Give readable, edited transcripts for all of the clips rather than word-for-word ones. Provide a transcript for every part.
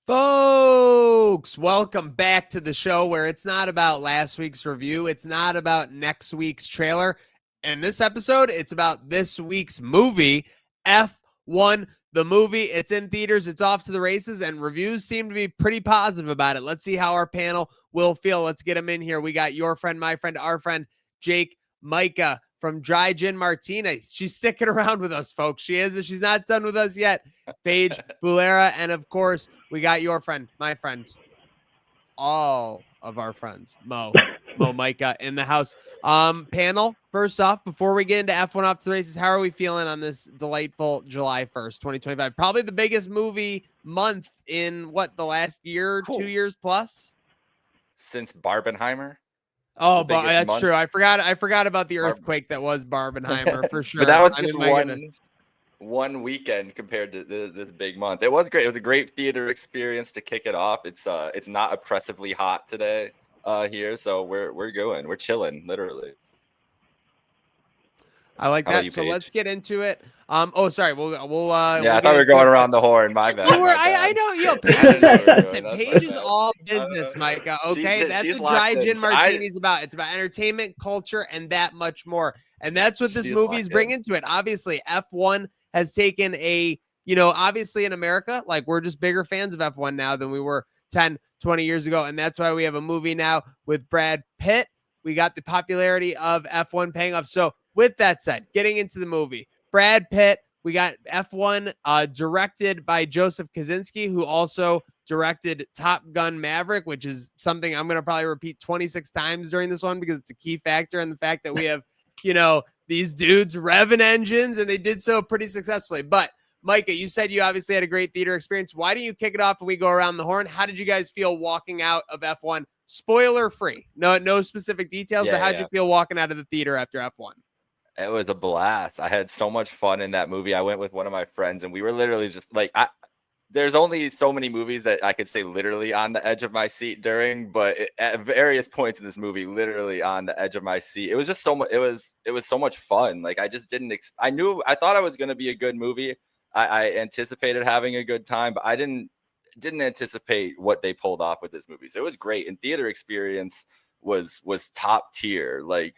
Folks, welcome back to the show where it's not about last week's review. It's not about next week's trailer. In this episode, it's about this week's movie, F1, the movie. It's in theaters. It's off to the races, and reviews seem to be pretty positive about it. Let's see how our panel will feel. Let's get them in here. We got your friend, my friend, our friend, Jake Micah from Dry Gin Martini. She's sticking around with us, folks. She is. She's not done with us yet. Paige Bulera, and of course, we got your friend, my friend, all of our friends, Mo Micah in the house. Panel, first off, before we get into F1 off to the races, how are we feeling on this delightful July 1st, 2025? Probably the biggest movie month in the last year, 2 years plus? Since Barbenheimer. Oh, but that's true. I forgot about the earthquake that was Barbenheimer for sure. But that was just one weekend compared to this big month. It was great. It was a great theater experience to kick it off. It's not oppressively hot today here, so we're chilling literally. I like that. So let's get into it. Oh, sorry. We'll I thought we were going around the horn. My bad. I know. Paige is all business, Micah. Okay, that's what Dry Gin Martini is about. It's about entertainment, culture, and that much more. And that's what this movie's bringing to it. Obviously, F1 has taken obviously in America, like we're just bigger fans of F1 now than we were 10, 20 years ago. And that's why we have a movie now with Brad Pitt. We got the popularity of F1 paying off. So with that said, getting into the movie, Brad Pitt, we got F1 directed by Joseph Kosinski, who also directed Top Gun Maverick, which is something I'm going to probably repeat 26 times during this one because it's a key factor in the fact that we have, these dudes revving engines, and they did so pretty successfully. But Micah, you said you obviously had a great theater experience. Why don't you kick it off and we go around the horn? How did you guys feel walking out of F1? Spoiler free. No specific details, but how'd you feel walking out of the theater after F1? It was a blast. I had so much fun in that movie. I went with one of my friends, and we were literally just like, there's only so many movies that I could say literally on the edge of my seat during, but at various points in this movie, literally on the edge of my seat. It was just so much. It was so much fun. Like I just didn't. I thought it was going to be a good movie. I anticipated having a good time, but I didn't anticipate what they pulled off with this movie. So it was great, and theater experience was top tier. Like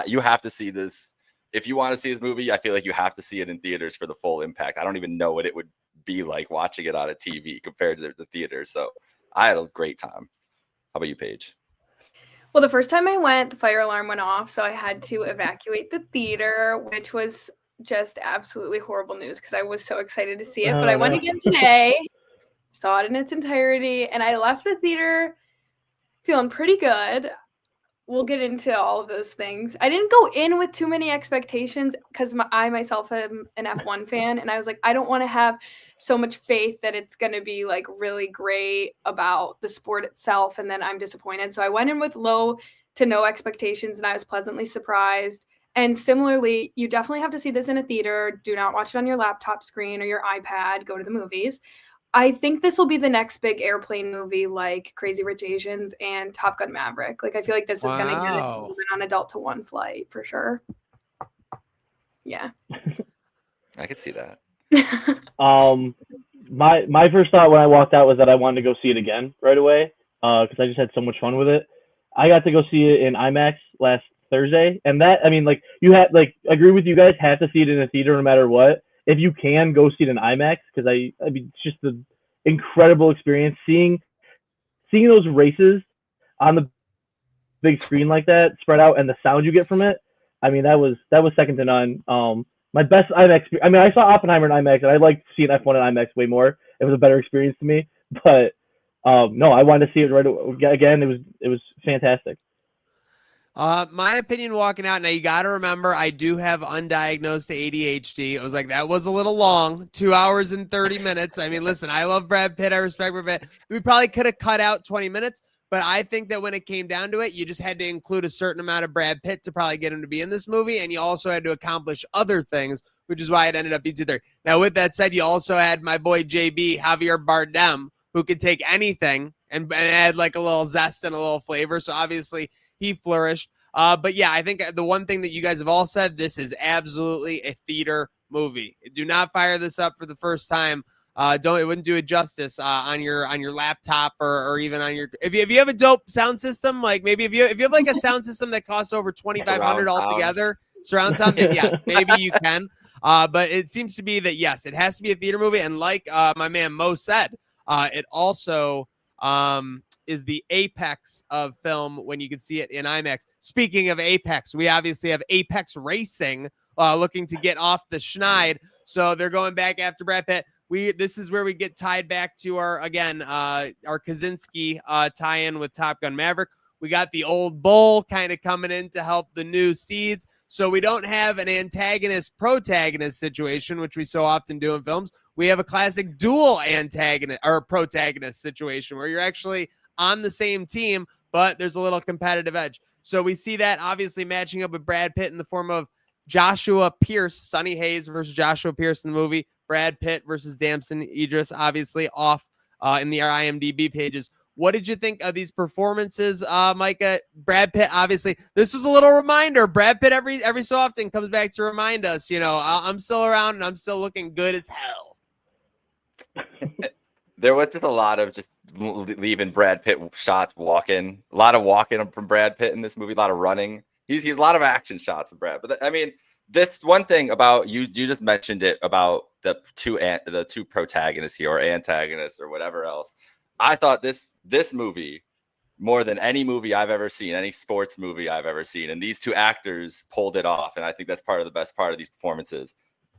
you have to see this. If you want to see this movie, I feel like you have to see it in theaters for the full impact. I don't even know what it would be like watching it on a TV compared to the theater. So I had a great time. How about you, Paige? Well, the first time I went, the fire alarm went off, so I had to evacuate the theater, which was just absolutely horrible news because I was so excited to see it. But I went again today, saw it in its entirety, and I left the theater feeling pretty good. We'll get into all of those things. I didn't go in with too many expectations because I myself am an F1 fan, and I was like, I don't want to have so much faith that it's going to be like really great about the sport itself, and then I'm disappointed. So I went in with low to no expectations, and I was pleasantly surprised. And similarly, you definitely have to see this in a theater. Do not watch it on your laptop screen or your iPad. Go to the movies. I think this will be the next big airplane movie like Crazy Rich Asians and Top Gun Maverick. Like, I feel like this is going to get it on adult to one flight for sure. Yeah. I could see that. My first thought when I walked out was that I wanted to go see it again right away because I just had so much fun with it. I got to go see it in IMAX last Thursday, and that, I mean, like, you had, like, agree with you guys, have to see it in a theater no matter what. If you can, go see it in IMAX because I mean, it's just an incredible experience seeing those races on the big screen like that spread out and the sound you get from it. I mean, that was second to none. My best IMAX. I mean, I saw Oppenheimer in IMAX, and I liked seeing F1 in IMAX way more. It was a better experience to me. But no, I wanted to see it right again. It was fantastic. My opinion walking out, now you got to remember, I do have undiagnosed ADHD. I was like, that was a little long, 2 hours and 30 minutes. I mean, listen, I love Brad Pitt. I respect Brad Pitt. We probably could have cut out 20 minutes, but I think that when it came down to it, you just had to include a certain amount of Brad Pitt to probably get him to be in this movie, and you also had to accomplish other things, which is why it ended up being 2:30. Now, with that said, you also had my boy JB, Javier Bardem, who could take anything and add like a little zest and a little flavor. So obviously he flourished. But yeah, I think the one thing that you guys have all said, this is absolutely a theater movie. Do not fire this up for the first time it wouldn't do it justice on your laptop or even on your if you have a dope sound system, like maybe if you have like a sound system that costs over $2,500 altogether, surround sound, then yes, maybe you can. But it seems to be that yes, it has to be a theater movie, and like my man Mo said, it also is the apex of film when you can see it in IMAX. Speaking of apex, we obviously have Apex Racing looking to get off the schneid, so they're going back after Brad Pitt. This is where we get tied back to our Kaczynski tie-in with Top Gun Maverick. We got the old bull kind of coming in to help the new steeds. So we don't have an antagonist-protagonist situation, which we so often do in films. We have a classic dual antagonist or protagonist situation where you're actually on the same team, but there's a little competitive edge. So we see that obviously matching up with Brad Pitt in the form of Joshua Pierce, Sonny Hayes versus Joshua Pierce in the movie, Brad Pitt versus Damson Idris, obviously off in the IMDb pages. What did you think of these performances, Micah? Brad Pitt, obviously, this was a little reminder. Brad Pitt every so often comes back to remind us, I'm still around and I'm still looking good as hell. There was just a lot of just leaving Brad Pitt shots walking. A lot of walking from Brad Pitt in this movie, a lot of running. He's a lot of action shots of Brad. But I mean, this one thing about you just mentioned it about the two protagonists here, or antagonists or whatever else. I thought this movie, more than any movie I've ever seen, any sports movie I've ever seen, and these two actors pulled it off. And I think that's part of the best part of these performances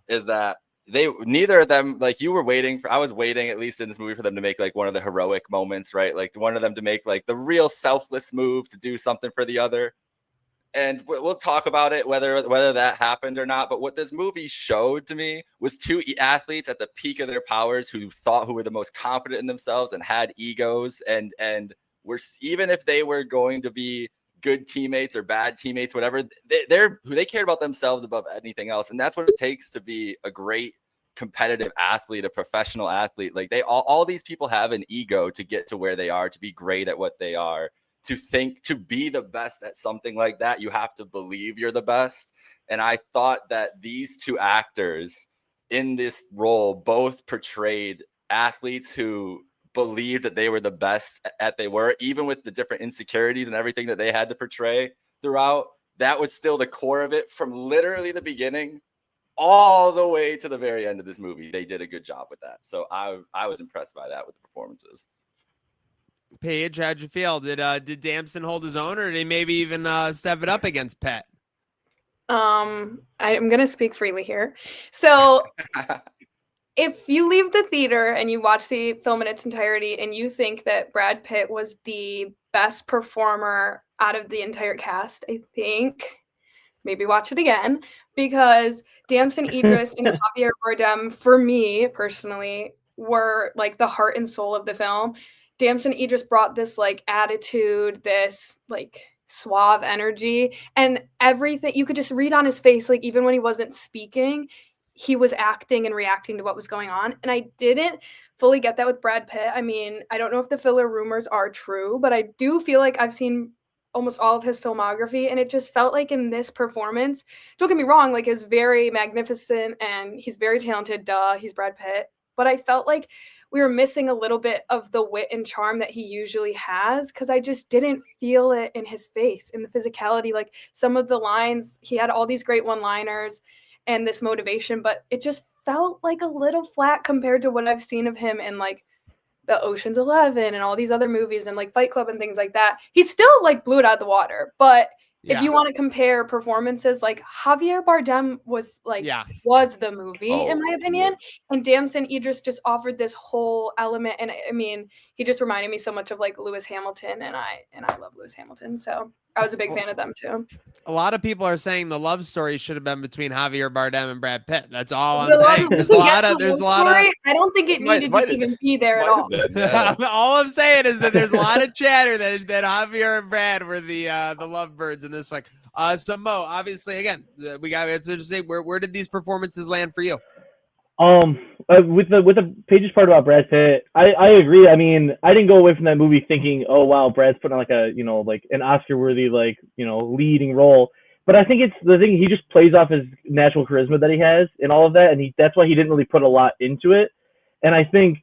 is that neither of them, like I was waiting at least in this movie for them to make like one of the heroic moments, right? Like one of them to make like the real selfless move to do something for the other. And we'll talk about it, whether that happened or not. But what this movie showed to me was two athletes at the peak of their powers who were the most confident in themselves and had egos and were, even if they were going to be good teammates or bad teammates, whatever, they cared about themselves above anything else. And that's what it takes to be a great competitive athlete, a professional athlete. Like all these people have an ego to get to where they are, to be great at what they are. To be the best at something like that, you have to believe you're the best. And I thought that these two actors in this role both portrayed athletes who believed that they were the best at they were, even with the different insecurities and everything that they had to portray throughout. That was still the core of it from literally the beginning all the way to the very end of this movie. They did a good job with that. So I was impressed by that with the performances. Paige, how'd you feel? Did Damson hold his own, or did he maybe even step it up against Pitt? I'm gonna speak freely here. So if you leave the theater and you watch the film in its entirety and you think that Brad Pitt was the best performer out of the entire cast, I think maybe watch it again, because Damson Idris and Javier Bardem, for me personally, were like the heart and soul of the film. Damson Idris brought this like attitude, this like suave energy, and everything you could just read on his face. Like even when he wasn't speaking, he was acting and reacting to what was going on. And I didn't fully get that with Brad Pitt. I mean, I don't know if the filler rumors are true, but I do feel like I've seen almost all of his filmography, and it just felt like in this performance, don't get me wrong, like it was very magnificent and he's very talented, he's Brad Pitt, but I felt like we were missing a little bit of the wit and charm that he usually has, because I just didn't feel it in his face, in the physicality. Like some of the lines, he had all these great one-liners and this motivation, but it just felt like a little flat compared to what I've seen of him in like the Ocean's 11 and all these other movies and like Fight Club and things like that. He still like blew it out of the water, but if you want to compare performances, like Javier Bardem was like was the movie in my opinion, and Damson Idris just offered this whole element. And I mean, he just reminded me so much of like Lewis Hamilton, and I love Lewis Hamilton, so I was a big fan of them too. A lot of people are saying the love story should have been between Javier Bardem and Brad Pitt. That's all I'm saying. There's a lot of. I don't think it needed to even be there at all. All I'm saying is that there's a lot of chatter that Javier and Brad were the lovebirds in this like. So Mo, obviously, again, we got to say where did these performances land for you? With the Paige's part about Brad Pitt, I agree. I mean, I didn't go away from that movie thinking, oh wow, Brad's putting on like a like an Oscar-worthy leading role. But I think it's the thing, he just plays off his natural charisma that he has and all of that, and that's why he didn't really put a lot into it. And I think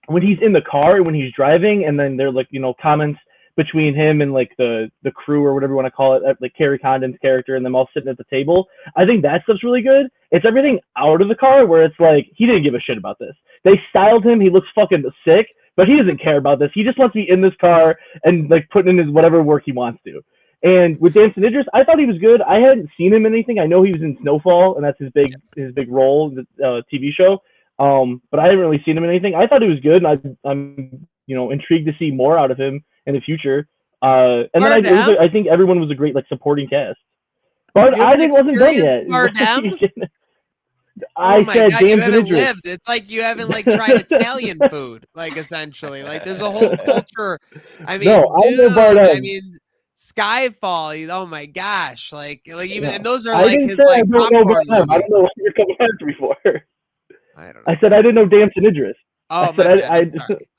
when he's in the car and when he's driving, and then they're like, comments between him and like the crew or whatever you want to call it, like Carrie Condon's character and them all sitting at the table. I think that stuff's really good. It's everything out of the car where it's like he didn't give a shit about this. They styled him. He looks fucking sick, but he doesn't care about this. He just wants to be in this car and like putting in his whatever work he wants to. And with Damson Idris, I thought he was good. I hadn't seen him in anything. I know he was in Snowfall, and that's his big role in the TV show. But I haven't really seen him in anything. I thought he was good, and I'm intrigued to see more out of him in the future. And then I think everyone was a great like supporting cast. But I wasn't done yet. Oh my God, you haven't lived. It's like you haven't like tried Italian food, like essentially. Like there's a whole culture. I mean, I mean, Skyfall. Oh my gosh, like even and those are like his like popcorn movies. I don't know what you're coming after me for. I don't know. I said I didn't know Damson Idris. Oh, my bad.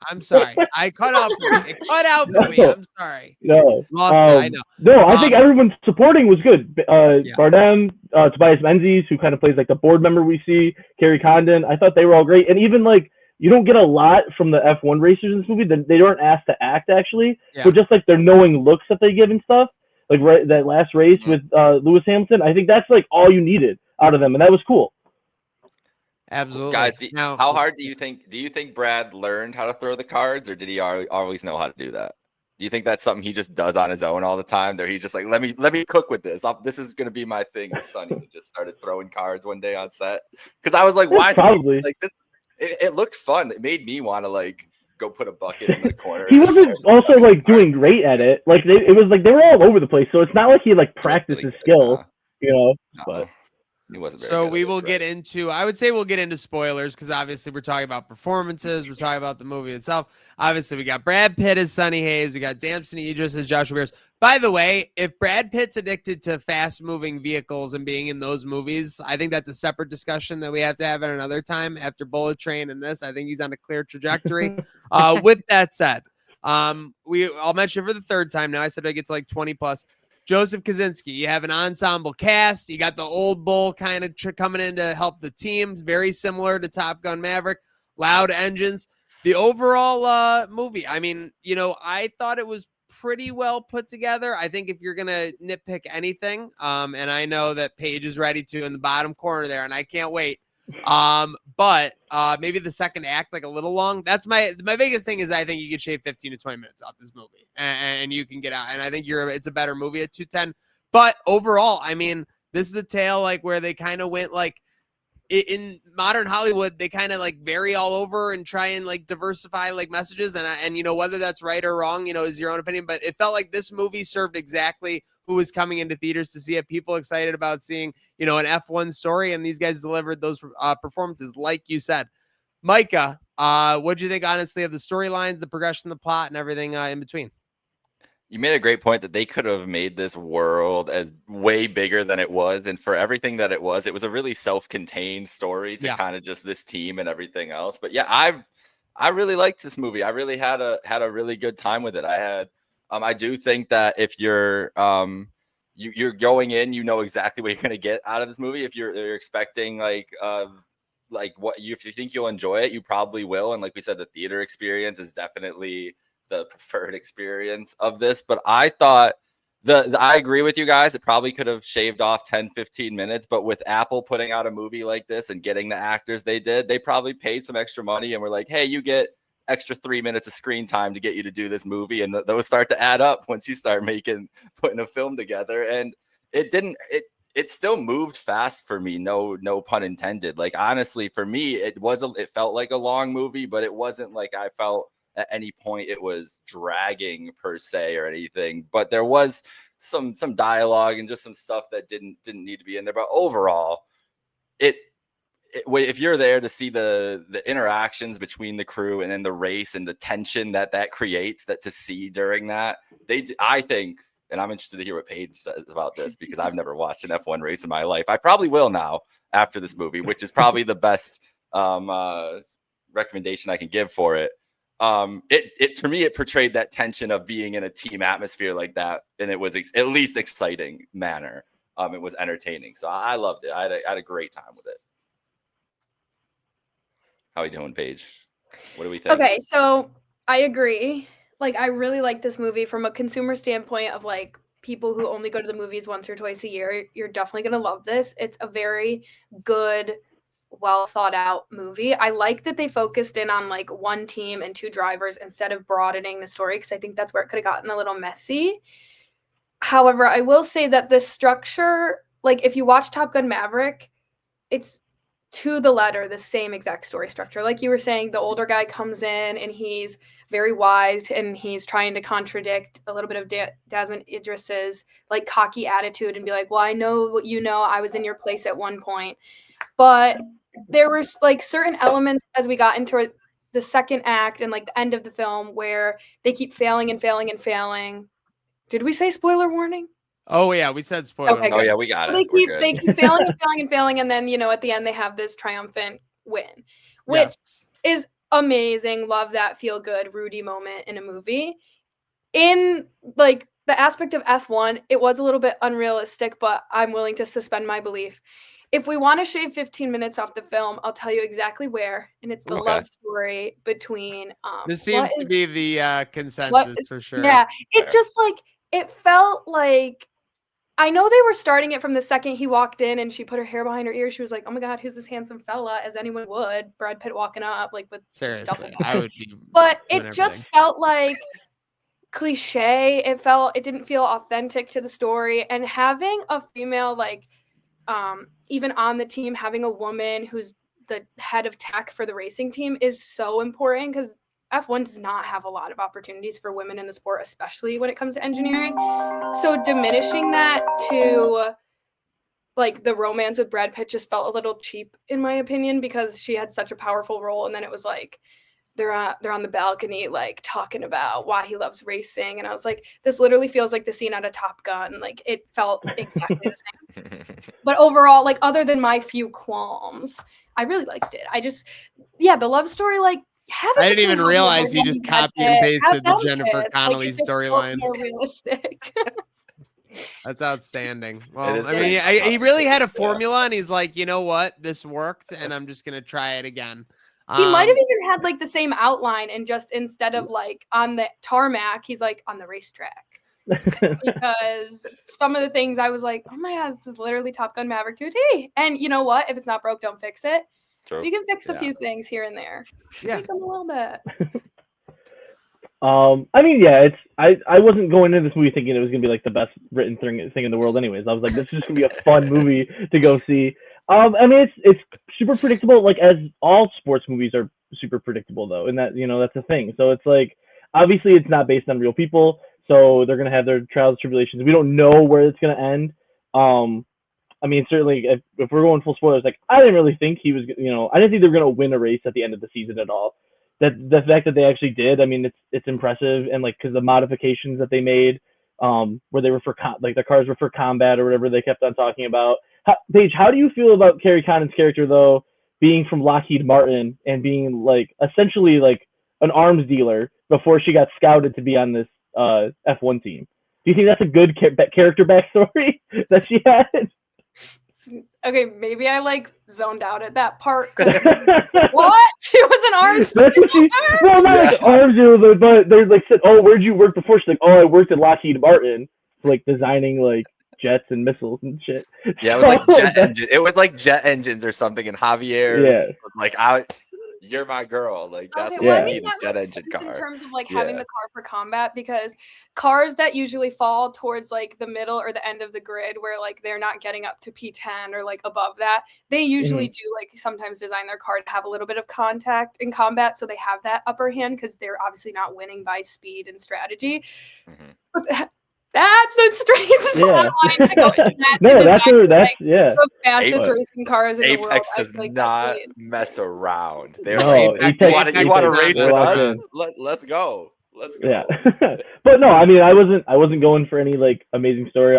I'm sorry. I cut out for me. It cut out for me. I'm sorry. No. I know. No, I think everyone's supporting was good. Bardem, Tobias Menzies, who kind of plays like the board member we see, Carrie Condon. I thought they were all great. And even like, you don't get a lot from the F1 racers in this movie. They aren't asked to act, actually. But just like their knowing looks that they give and stuff. Like that last race with Lewis Hamilton, I think that's like all you needed out of them. And that was cool. Absolutely, guys. How hard do you think Brad learned how to throw the cards, or did he always know how to do that? Do you think that's something he just does on his own all the time? There, he's just like, let me cook with this. This is gonna be my thing. Sonny just started throwing cards one day on set because I was like, why? Probably like this. It looked fun. It made me want to like go put a bucket in the corner. He wasn't also like doing great at it. Like it was like they were all over the place. So it's not like he like practiced his skill, No. But. He wasn't very so good we will get into, I would say we'll get into spoilers because obviously we're talking about performances. We're talking about the movie itself. Obviously we got Brad Pitt as Sonny Hayes. We got Damson Idris as Joshua Beers. By the way, if Brad Pitt's addicted to fast moving vehicles and being in those movies, I think that's a separate discussion that we have to have at another time after Bullet Train and this. I think he's on a clear trajectory. With that said, I'll mention for the third time now. I said I get to like 20 plus. Joseph Kosinski, you have an ensemble cast. You got the old bull kind of coming in to help the team. Very similar to Top Gun Maverick. Loud engines. The overall movie, I mean, I thought it was pretty well put together. I think if you're going to nitpick anything, and I know that Paige is ready to in the bottom corner there, and I can't wait. But maybe the second act like a little long. That's my biggest thing is I think you could shave 15 to 20 minutes off this movie and you can get out. And I think it's a better movie at 210. But overall, I mean, this is a tale like where they kind of went like in modern Hollywood, they kind of like vary all over and try and like diversify like messages. And whether that's right or wrong, is your own opinion. But it felt like this movie served exactly who was coming into theaters to see it. People excited about seeing, an F1 story, and these guys delivered those performances, like you said. Micah, what do you think, honestly, of the storylines, the progression, the plot, and everything in between? You made a great point that they could have made this world as way bigger than it was, and for everything that it was a really self-contained story to kind of just this team and everything else. But yeah, I really liked this movie. I really had a really good time with it. I do think that if you're you're going in, exactly what you're going to get out of this movie. If you're expecting if you think you'll enjoy it, you probably will. And like we said, the theater experience is definitely the preferred experience of this. But I thought I agree with you guys. It probably could have shaved off 10, 15 minutes. But with Apple putting out a movie like this and getting the actors they did, they probably paid some extra money and were like, hey, you get extra 3 minutes of screen time to get you to do this movie, and those start to add up once you start putting a film together. And it still moved fast for me, no pun intended. Like honestly, for me, it felt like a long movie, but it wasn't like I felt at any point it was dragging per se or anything. But there was some dialogue and just some stuff that didn't need to be in there. But overall, if you're there to see the interactions between the crew and then the race and the tension that creates, that to see during that, I think, and I'm interested to hear what Paige says about this because I've never watched an F1 race in my life. I probably will now after this movie, which is probably the best recommendation I can give for it. For me, it portrayed that tension of being in a team atmosphere like that, and it was at least exciting manner. It was entertaining, so I loved it. I had a great time with it. How are you doing, Paige? What do we think? Okay, so I agree. Like, I really like this movie from a consumer standpoint of like people who only go to the movies once or twice a year. You're definitely gonna love this. It's a very good, well thought out movie. I like that they focused in on like one team and two drivers instead of broadening the story, because I think that's where it could have gotten a little messy. However, I will say that the structure, like if you watch Top Gun Maverick, it's to the letter the same exact story structure. Like you were saying, the older guy comes in and he's very wise and he's trying to contradict a little bit of Desmond Idris's like cocky attitude and be like, well, I know what you know, I was in your place at one point. But there were like certain elements as we got into the second act and like the end of the film where they keep failing and failing and failing. Did we say spoiler warning? Oh yeah, we said spoiler. Okay, oh yeah, we got it. They keep failing and failing and failing, and then at the end they have this triumphant win, which is amazing. Love that feel good Rudy moment in a movie. In like the aspect of F1, it was a little bit unrealistic, but I'm willing to suspend my belief. If we want to shave 15 minutes off the film, I'll tell you exactly where, and it's the love story between. This seems to be the consensus for sure. Yeah, it just like it felt like. I know they were starting it from the second he walked in and she put her hair behind her ear. She was like, oh my God, who's this handsome fella? As anyone would. Brad Pitt walking up like with seriously, I would be. But it just felt like cliche. It didn't feel authentic to the story. And having a female, like, even on the team, having a woman who's the head of tech for the racing team is so important because F1 does not have a lot of opportunities for women in the sport, especially when it comes to engineering. So diminishing that to like the romance with Brad Pitt just felt a little cheap in my opinion because she had such a powerful role. And then it was like they're on the balcony like talking about why he loves racing. And I was like, this literally feels like the scene out of Top Gun. Like it felt exactly the same. But overall, like other than my few qualms, I really liked it. The love story, like I didn't even realize he just copied and pasted the Jennifer Connelly storyline. More realistic. That's outstanding. Well, I mean, he really had a formula, and he's like, you know what, this worked, and I'm just gonna try it again. He might have even had like the same outline, and just instead of like on the tarmac, he's like on the racetrack. Because some of the things I was like, oh my God, this is literally Top Gun Maverick to a T. And you know what? If it's not broke, don't fix it. True. You can fix a few things here and there. Yeah, them a little bit. I mean, yeah, I wasn't going into this movie thinking it was gonna be like the best written thing in the world. Anyways, I was like, this is just gonna be a fun movie to go see. I mean, it's super predictable, like as all sports movies are super predictable though, and that that's the thing. So it's like obviously it's not based on real people, so they're gonna have their trials and tribulations. We don't know where it's gonna end. I mean, certainly, if we're going full spoilers, like I didn't really think he was, I didn't think they were going to win a race at the end of the season at all. That the fact that they actually did, I mean, it's impressive, and like because the modifications that they made, where they were for like the cars were for combat or whatever they kept on talking about. Paige, how do you feel about Carrie Condon's character though, being from Lockheed Martin and being like essentially like an arms dealer before she got scouted to be on this F1 team? Do you think that's a good character backstory that she had? Okay, maybe I like zoned out at that part. What? She was an arms dealer? That's what she. Well, not like arms dealer, but they're like said, "Oh, where'd you work before?" She's like, "Oh, I worked at Lockheed Martin, like designing like jets and missiles and shit." Yeah, it was like jet engines. It was like jet engines or something. And Javier, was like, "You're my girl." Like that's what I need, the jet engine car. In terms of like having the car for combat, because cars that usually fall towards like the middle or the end of the grid, where like they're not getting up to P10 or like above that, they usually do like sometimes design their car to have a little bit of contact in combat, so they have that upper hand because they're obviously not winning by speed and strategy. But that's the straight line to go in that. No, that's the fastest racing cars in the world. Apex does not mess around. They're like, you want to race with us? Let's go. Let's go. Yeah. But no, I mean, I wasn't going for any like amazing story.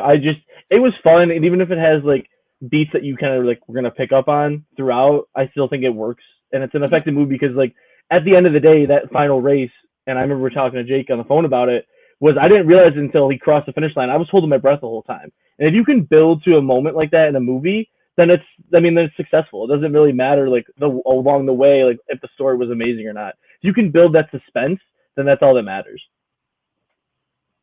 It was fun, and even if it has like beats that you kind of like we're gonna pick up on throughout, I still think it works, and it's an effective movie because like at the end of the day, that final race, and I remember we were talking to Jake on the phone about it. I didn't realize it until he crossed the finish line. I was holding my breath the whole time. And if you can build to a moment like that in a movie, then then it's successful. It doesn't really matter like along the way, like if the story was amazing or not. If you can build that suspense, then that's all that matters.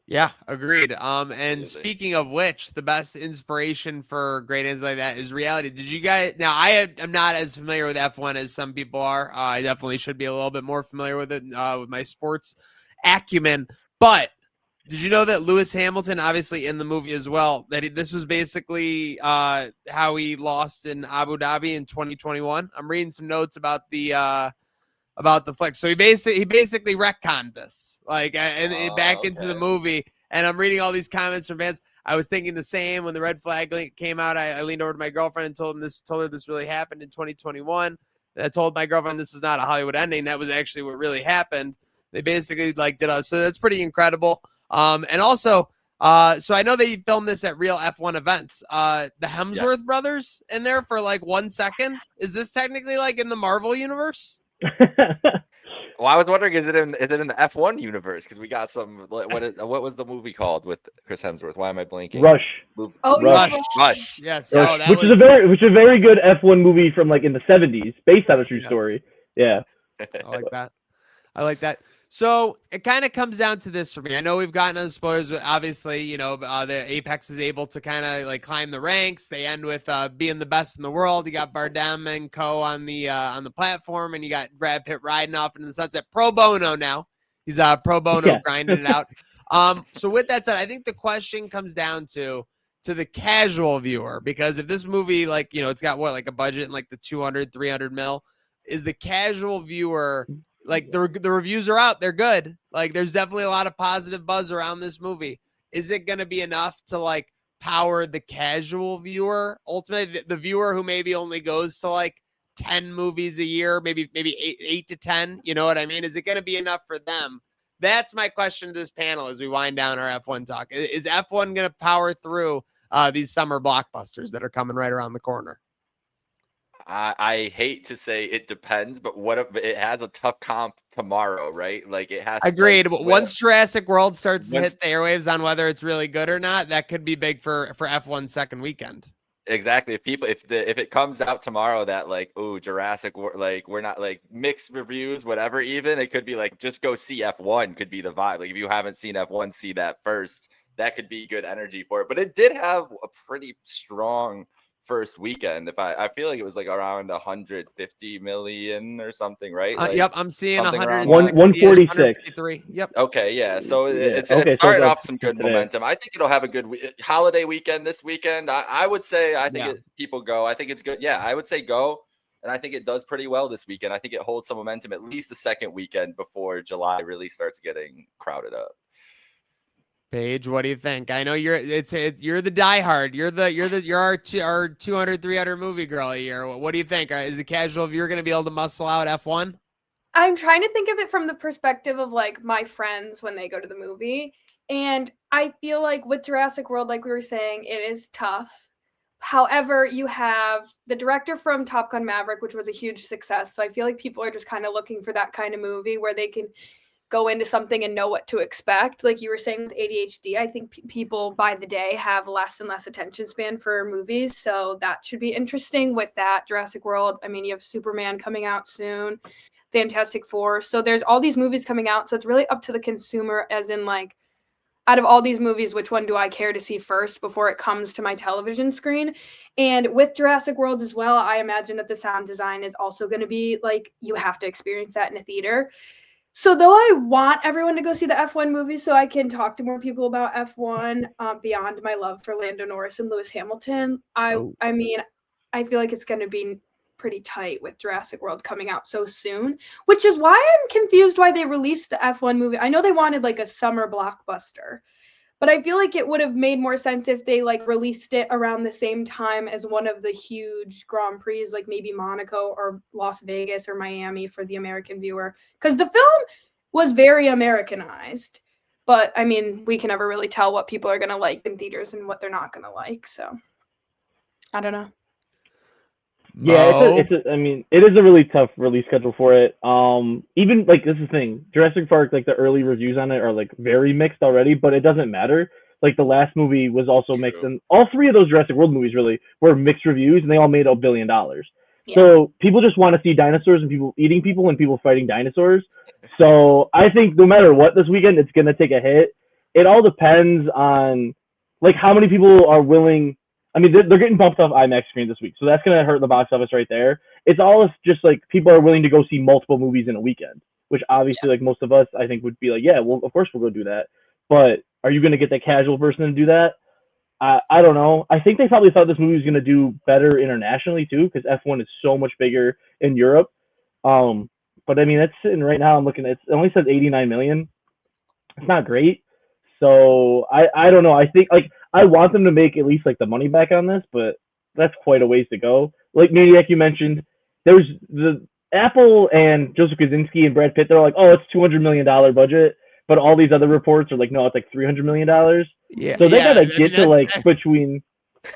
Yeah, agreed. And speaking of which, the best inspiration for great ends like that is reality. Did you guys? Now, am not as familiar with F1 as some people are. I definitely should be a little bit more familiar with it with my sports acumen. But did you know that Lewis Hamilton, obviously in the movie as well, that this was basically how he lost in Abu Dhabi in 2021? I'm reading some notes about the flick. So he basically retconned this, like, and back into the movie. And I'm reading all these comments from fans. I was thinking the same when the red flag came out. I leaned over to my girlfriend and told her this really happened in 2021. And I told my girlfriend this was not a Hollywood ending. That was actually what really happened. They basically did us. So that's pretty incredible. And also, so I know they filmed this at real F1 events. The Hemsworth brothers in there for 1 second. Is this technically in the Marvel universe? Well, I was wondering, is it in the F1 universe? Because we got some. What was the movie called with Chris Hemsworth? Why am I blanking? Rush. Rush. Yes. Rush, which is a very good F1 movie from in the 70s, based on a true story. Yeah. I like that. So it kind of comes down to this for me. I know we've gotten on spoilers, but obviously, the Apex is able to kind of climb the ranks. They end with being the best in the world. You got Bardem and co on the platform, and you got Brad Pitt riding off into the sunset. Pro bono now. He's pro bono grinding it out. So with that said, I think the question comes down to the casual viewer, because if this movie, it's got a budget in the 200-300 mil, is the casual viewer. The reviews are out. They're good. There's definitely a lot of positive buzz around this movie. Is it going to be enough to power the casual viewer? Ultimately, the viewer who maybe only goes to 10 movies a year, maybe 8 to 10. You know what I mean? Is it going to be enough for them? That's my question to this panel as we wind down our F1 talk. Is F1 going to power through these summer blockbusters that are coming right around the corner? I hate to say it depends, but what if it has a tough comp tomorrow, right? It has. Agreed. But once Jurassic World starts to hit the airwaves on whether it's really good or not, that could be big for F1's second weekend. Exactly. If it comes out tomorrow that Jurassic World, we're not mixed reviews, whatever, even it could be just go see F1 could be the vibe. If you haven't seen F1, see that first. That could be good energy for it. But it did have a pretty strong first weekend. If I feel like it was around 150 million or something, right? Yep, I'm seeing 146. Yep. Okay, yeah. So it's starting off some good momentum. I think it'll have a good holiday weekend this weekend. I would say people go. I think it's good. Yeah, I would say go. And I think it does pretty well this weekend. I think it holds some momentum at least the second weekend before July really starts getting crowded up. Paige, what do you think? I know you're the diehard. You're our 200, 300 movie girl a year. What do you think? Is the casual viewer going to be able to muscle out F1? I'm trying to think of it from the perspective of my friends when they go to the movie. And I feel with Jurassic World, we were saying, it is tough. However, you have the director from Top Gun Maverick, which was a huge success. So I feel people are just kind of looking for that kind of movie where they can go into something and know what to expect. Like you were saying with ADHD, I think people by the day have less and less attention span for movies. So that should be interesting with that. Jurassic World, I mean, you have Superman coming out soon, Fantastic Four. So there's all these movies coming out. So it's really up to the consumer, as in out of all these movies, which one do I care to see first before it comes to my television screen? And with Jurassic World as well, I imagine that the sound design is also going to be you have to experience that in a theater. So though I want everyone to go see the F1 movie so I can talk to more people about F1 beyond my love for Lando Norris and Lewis Hamilton, I mean, I feel it's going to be pretty tight with Jurassic World coming out so soon, which is why I'm confused why they released the F1 movie. I know they wanted a summer blockbuster, but I feel it would have made more sense if they released it around the same time as one of the huge Grand Prix, maybe Monaco or Las Vegas or Miami for the American viewer. Because the film was very Americanized. But, I mean, we can never really tell what people are going to like in theaters and what they're not going to like. So, I don't know. Yeah, I mean, it is a really tough release schedule for it. Even this is the thing, Jurassic Park, the early reviews on it are very mixed already, but it doesn't matter like the last movie was also mixed, and all three of those Jurassic World movies really were mixed reviews, and they all made $1 billion. Yeah. So people just want to see dinosaurs and people eating people and people fighting dinosaurs. So I think no matter what this weekend, it's gonna take a hit. It all depends on like how many people are willing. I mean, they're getting bumped off IMAX screens this week, so that's gonna hurt the box office right there. It's all just like people are willing to go see multiple movies in a weekend, which obviously like most of us I think would be like, yeah, well of course we'll go do that. But are you gonna get that casual person to do that? I don't know. I think they probably thought this movie was going to do better internationally too, because F1 is so much bigger in Europe. But I mean, it's sitting right now. I'm looking. It only says 89 million. It's not great. So I don't know. I think like I want them to make at least like the money back on this, but that's quite a ways to go. Like Maniac, you mentioned, there's the Apple and Joseph Kosinski and Brad Pitt. They're like, oh, it's $200 million budget. But all these other reports are like, no, it's like $300 million. Yeah. So they gotta get to like between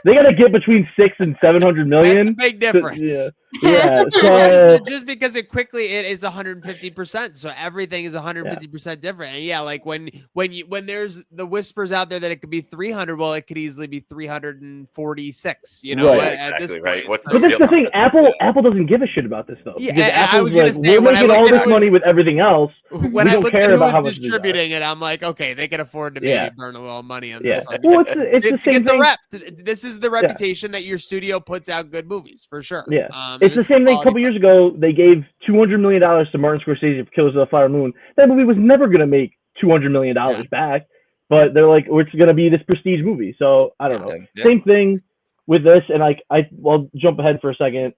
600 and 700 million. That's a big difference. Yeah. So just because it is 150%. So everything is 150% different. And yeah, like when there's the whispers out there that it could be 300, well, it could easily be 346. You know, right. at this point. Right. But that's the thing. Apple doesn't give a shit about this though. Yeah, I was gonna say, we're making all this money with everything else. When I looked at who was distributing it, I'm like, okay, they can afford to maybe burn a little money on this one. Well, it's the same thing. This is the reputation that your studio puts out good movies for sure. Yeah, it's the same thing. A couple years ago, they gave $200 million to Martin Scorsese for Killers of the Flower Moon. That movie was never going to make $200 million back, but they're like, it's going to be this prestige movie. So I don't know. Yeah. Same thing with this, and I'll jump ahead for a second.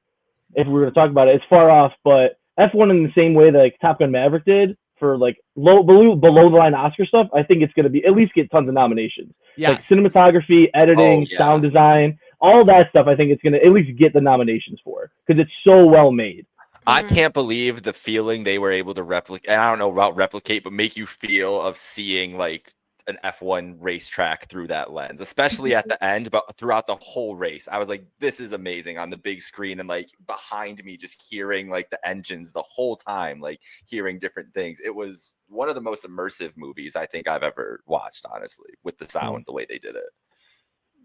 If we were to talk about it, it's far off, but F1 in the same way that like Top Gun Maverick did for like below the line Oscar stuff, I think it's going to be at least get tons of nominations. Yeah, like cinematography, editing, sound design. All that stuff, I think it's going to at least get the nominations for because it's so well made. I can't believe the feeling they were able to replicate. I don't know about replicate, but make you feel of seeing like an F1 racetrack through that lens, especially at the end, but throughout the whole race. I was like, this is amazing on the big screen. And like behind me, just hearing like the engines the whole time, like hearing different things. It was one of the most immersive movies I think I've ever watched, honestly, with the sound, the way they did it.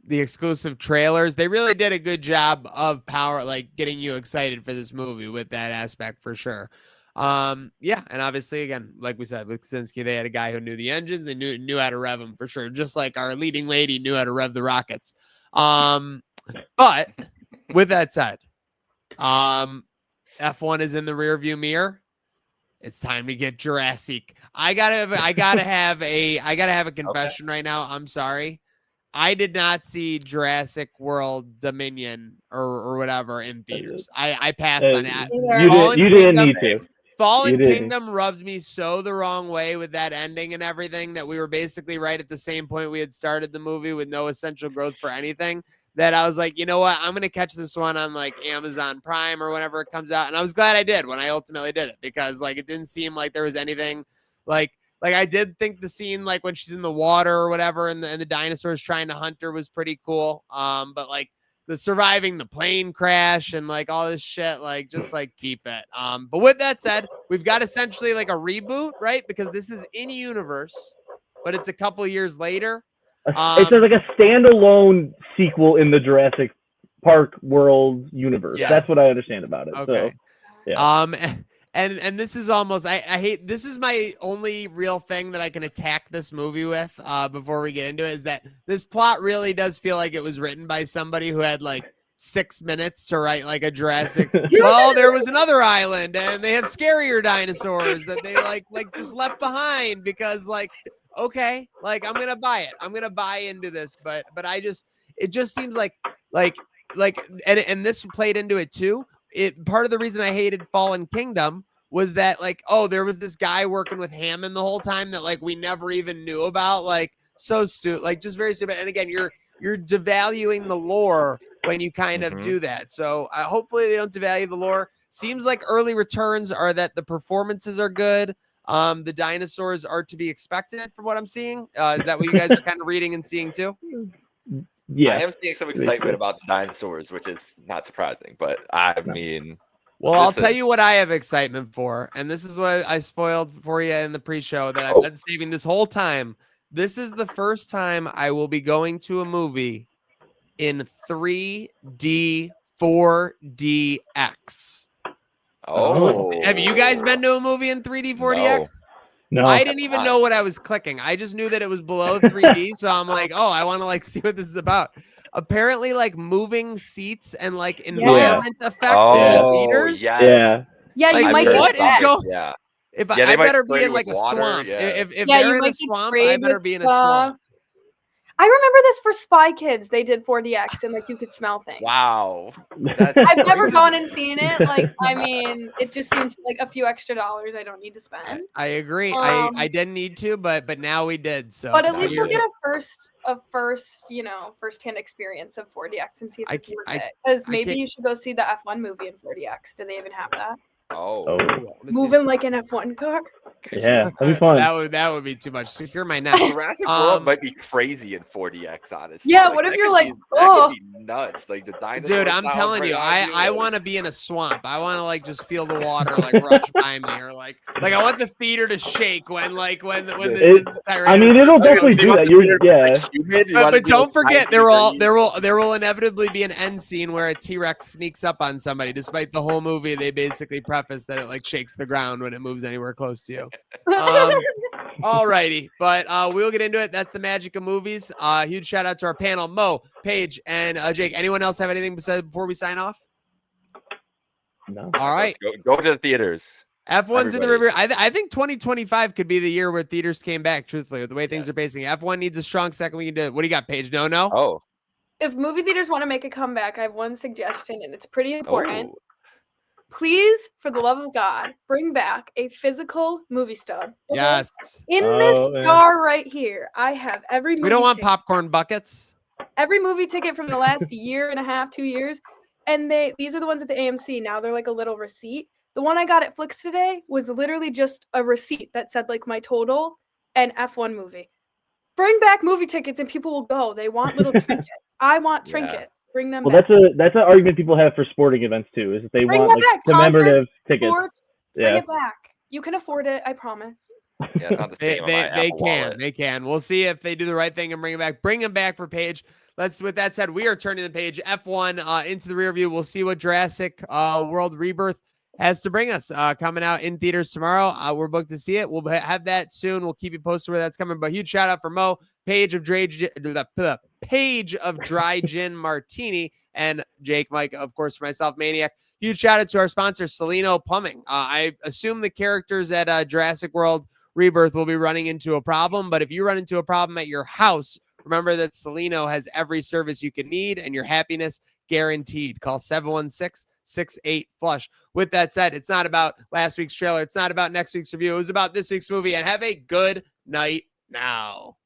The exclusive trailers, they really did a good job of like getting you excited for this movie with that aspect for sure. And obviously again, like we said with Kosinski, they had a guy who knew the engines, they knew how to rev them for sure, just like our leading lady knew how to rev the rockets. But with that said, F1 is in the rear view mirror. It's time to get Jurassic. I gotta have a confession right now. I'm sorry. I did not see Jurassic World Dominion or whatever in theaters. I passed on it. You didn't need to. Fallen Kingdom rubbed me so the wrong way with that ending and everything that we were basically right at the same point we had started the movie with no essential growth for anything, that I was like, you know what? I'm going to catch this one on like Amazon Prime or whenever it comes out. And I was glad I did when I ultimately did it, because like it didn't seem like there was anything like I did think the scene like when she's in the water or whatever and the dinosaurs trying to hunt her was pretty cool. But like the surviving the plane crash and like all this shit, like just like keep it. But with that said, we've got essentially like a reboot, right? Because this is in universe, but it's a couple years later. It's like a standalone sequel in the Jurassic Park world universe. Yes. That's what I understand about it. Okay. So, yeah. And this is almost I hate, this is my only real thing that I can attack this movie with before we get into it, is that this plot really does feel like it was written by somebody who had like 6 minutes to write like a Jurassic. Well, there was another island and they have scarier dinosaurs that they like just left behind because like, okay, like I'm gonna buy it. I'm gonna buy into this, but it just seems like and this played into it too. Part of the reason I hated Fallen Kingdom was that like, oh, there was this guy working with Hammond the whole time that like we never even knew about, like so stupid, like just very stupid. And again, you're devaluing the lore when you kind of do that. So hopefully they don't devalue the lore. Seems like early returns are that the performances are good. The dinosaurs are to be expected from what I'm seeing. Is that what you guys are kind of reading and seeing too? Yeah, I am seeing some excitement about the dinosaurs, which is not surprising, but I mean, well, I'll tell you what I have excitement for, and this is what I spoiled for you in the pre-show that I've been saving this whole time. This is the first time I will be going to a movie in 3D 4DX. Oh, Have you guys been to a movie in 3D 4DX? No. I didn't even know what I was clicking. I just knew that it was below 3D, so I'm like, oh, I want to like see what this is about. Apparently, like moving seats and like environment effects in the theaters. Yes. Yeah, you like, might get what is going? Yeah. If Yeah, I might better be spray in like a water, swamp. yeah. If you they're in might a get swamp, sprayed I better with be in a stuff. swamp. I remember this for Spy Kids. They did 4DX and like you could smell things. Wow. I've never gone and seen it. Like, I mean, it just seems like a few extra dollars I don't need to spend. I agree. I didn't need to, but now we did. So, but at least we'll get a first-hand experience of 4DX and see if it's worth it. Because maybe you should go see the F1 movie in 4DX. Do they even have that? Oh. Moving like an F1 car. Yeah, that'd be fun. That would be too much. Secure my neck. Jurassic World might be crazy in 4DX, honestly. Yeah, what if you're like, that could be nuts. Like the dinosaurs. Dude, I'm telling you, I want to be in a swamp. I want to like just feel the water like rush by me, or like I want the theater to shake when the I mean, it'll definitely do that. But don't forget, there will inevitably be an end scene where a T-Rex sneaks up on somebody. Despite the whole movie, they basically preface that it like shakes the ground when it moves anywhere close to you. All righty, but we'll get into it. That's the magic of movies. Huge shout out to our panel, Mo, Paige, and Jake. Anyone else have anything before we sign off? No. All right, go to the theaters. F1's in the river. I think 2025 could be the year where theaters came back. Truthfully, with the way things are pacing, F1 needs a strong second. We can do it. What do you got, Paige? No. Oh, if movie theaters want to make a comeback, I have one suggestion, and it's pretty important. Please, for the love of God, bring back a physical movie stub. Yes. In this jar right here, I have every movie We don't want popcorn buckets. Every movie ticket from the last year and a half, 2 years. And these are the ones at the AMC. Now they're like a little receipt. The one I got at Flix today was literally just a receipt that said like my total and F1 movie. Bring back movie tickets and people will go. They want little trinkets. I want trinkets. Bring them back. Well, that's an argument people have for sporting events too, is that they want like commemorative tickets. Sports, bring it back. You can afford it, I promise. Yeah, it's not the same. They can. We'll see if they do the right thing and bring it back. Bring them back for Paige. With that said, we are turning the page. F1 into the rear view. We'll see what Jurassic World Rebirth has to bring us coming out in theaters tomorrow. We're booked to see it. We'll have that soon. We'll keep you posted where that's coming. But huge shout out for Mo, Paige of Dry Gin Martini, and Jake, Mike, of course, for myself, Maniac. Huge shout out to our sponsor, Cellino Plumbing. I assume the characters at Jurassic World Rebirth will be running into a problem, but if you run into a problem at your house, remember that Cellino has every service you can need and your happiness guaranteed. Call 716-68-FLUSH. With that said, it's not about last week's trailer. It's not about next week's review. It was about this week's movie, and have a good night now.